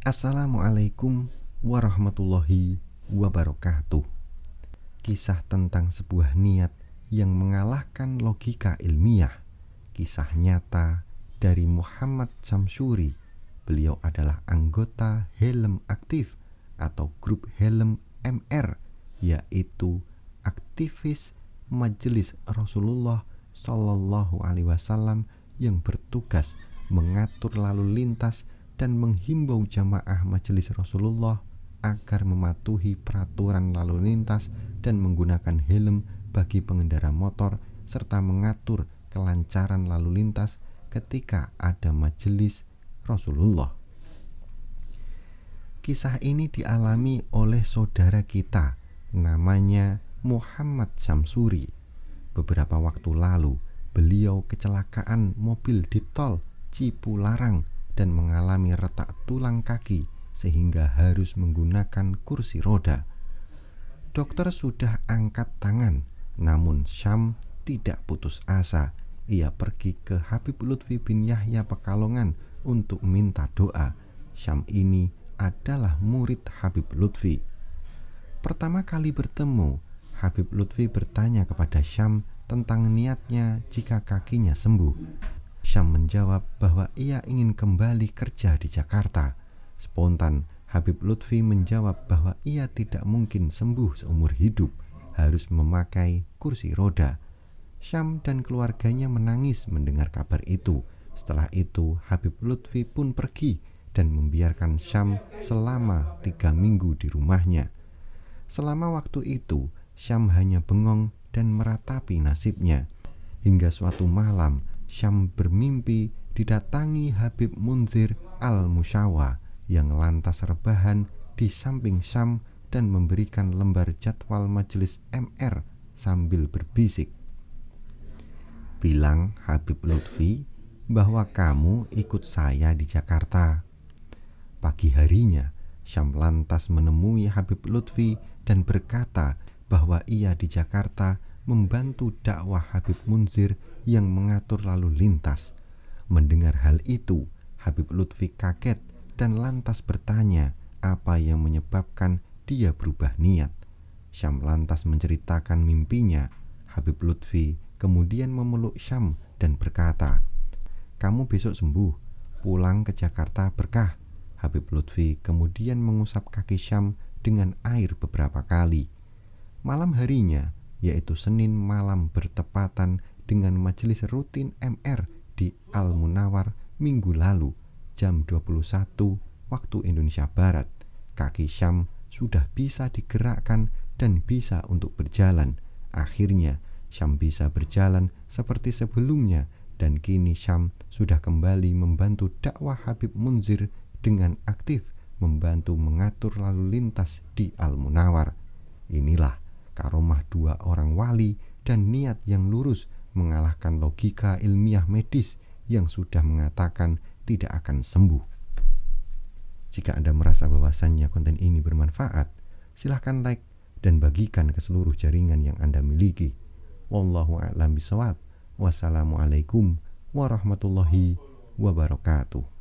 Assalamualaikum warahmatullahi wabarakatuh. Kisah tentang sebuah niat yang mengalahkan logika ilmiah. Kisah nyata dari Muhammad Syamsuri. Beliau adalah anggota Helm Aktif atau grup Helm MR, yaitu aktivis Majelis Rasulullah Shallallahu Alaihi Wasallam yang bertugas mengatur lalu lintas dan menghimbau jamaah Majelis Rasulullah agar mematuhi peraturan lalu lintas dan menggunakan helm bagi pengendara motor serta mengatur kelancaran lalu lintas ketika ada Majelis Rasulullah. Kisah ini dialami oleh saudara kita namanya Muhammad Syamsuri. Beberapa waktu lalu beliau kecelakaan mobil di tol Cipularang dan mengalami retak tulang kaki sehingga harus menggunakan kursi roda. Dokter sudah angkat tangan, namun Syam tidak putus asa. Ia pergi ke Habib Lutfi bin Yahya Pekalongan untuk minta doa. Syam ini adalah murid Habib Lutfi. Pertama kali bertemu, Habib Lutfi bertanya kepada Syam tentang niatnya jika kakinya sembuh. Syam menjawab bahwa ia ingin kembali kerja di Jakarta. Spontan, Habib Lutfi menjawab bahwa ia tidak mungkin sembuh seumur hidup, harus memakai kursi roda. Syam dan keluarganya menangis mendengar kabar itu. Setelah itu, Habib Lutfi pun pergi dan membiarkan Syam selama 3 minggu di rumahnya. Selama waktu itu, Syam hanya bengong dan meratapi nasibnya. Hingga suatu malam, Syam bermimpi didatangi Habib Munzir Al-Musyawa yang lantas rebahan di samping Syam dan memberikan lembar jadwal majelis MR sambil berbisik. Bilang Habib Lutfi bahwa kamu ikut saya di Jakarta. Pagi harinya, Syam lantas menemui Habib Lutfi dan berkata bahwa ia di Jakarta membantu dakwah Habib Munzir yang mengatur lalu lintas. Mendengar hal itu, Habib Lutfi kaget dan lantas bertanya apa yang menyebabkan dia berubah niat. Syam lantas menceritakan mimpinya. Habib Lutfi kemudian memeluk Syam dan berkata, "Kamu besok sembuh, pulang ke Jakarta berkah." Habib Lutfi kemudian mengusap kaki Syam dengan air beberapa kali. Malam harinya, yaitu Senin malam bertepatan dengan majelis rutin MR di Al-Munawar minggu lalu, jam 21 waktu Indonesia Barat. Kaki Syam sudah bisa digerakkan dan bisa untuk berjalan. Akhirnya, Syam bisa berjalan seperti sebelumnya dan kini Syam sudah kembali membantu dakwah Habib Munzir dengan aktif membantu mengatur lalu lintas di Al-Munawar. Inilah karomah 2 orang wali dan niat yang lurus mengalahkan logika ilmiah medis yang sudah mengatakan tidak akan sembuh. Jika Anda merasa bahwasannya konten ini bermanfaat, silahkan like dan bagikan ke seluruh jaringan yang Anda miliki. Wallahu a'lam bishawab. Wassalamualaikum warahmatullahi wabarakatuh.